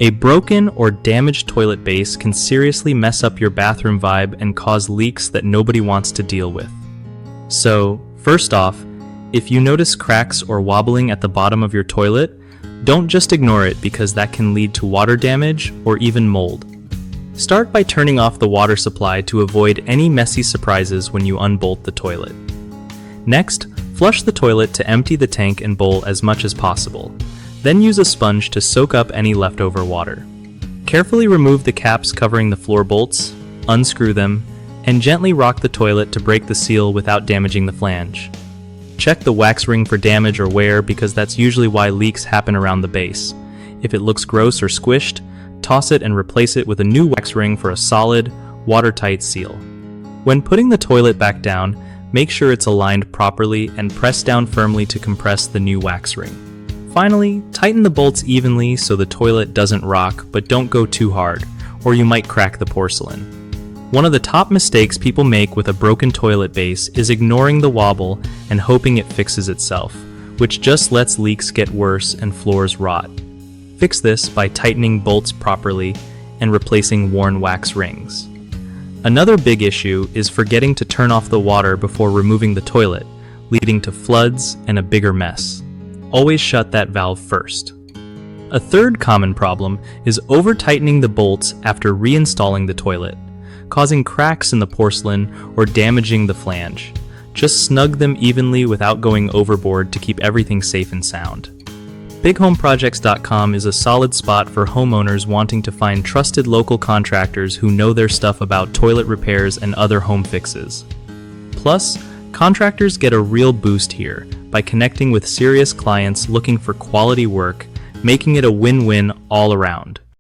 A broken or damaged toilet base can seriously mess up your bathroom vibe and cause leaks that nobody wants to deal with. So, first off, if you notice cracks or wobbling at the bottom of your toilet, don't just ignore it because that can lead to water damage or even mold. Start by turning off the water supply to avoid any messy surprises when you unbolt the toilet. Next, flush the toilet to empty the tank and bowl as much as possible. Then use a sponge to soak up any leftover water. Carefully remove the caps covering the floor bolts, unscrew them, and gently rock the toilet to break the seal without damaging the flange. Check the wax ring for damage or wear because that's usually why leaks happen around the base. If it looks gross or squished, toss it and replace it with a new wax ring for a solid, watertight seal. When putting the toilet back down, make sure it's aligned properly and press down firmly to compress the new wax ring. Finally, tighten the bolts evenly so the toilet doesn't rock, but don't go too hard, or you might crack the porcelain. One of the top mistakes people make with a broken toilet base is ignoring the wobble and hoping it fixes itself, which just lets leaks get worse and floors rot. Fix this by tightening bolts properly and replacing worn wax rings. Another big issue is forgetting to turn off the water before removing the toilet, leading to floods and a bigger mess. Always shut that valve first. A third common problem is over-tightening the bolts after reinstalling the toilet, causing cracks in the porcelain or damaging the flange. Just snug them evenly without going overboard to keep everything safe and sound. BigHomeProjects.com is a solid spot for homeowners wanting to find trusted local contractors who know their stuff about toilet repairs and other home fixes. Plus, contractors get a real boost here by connecting with serious clients looking for quality work, making it a win-win all around.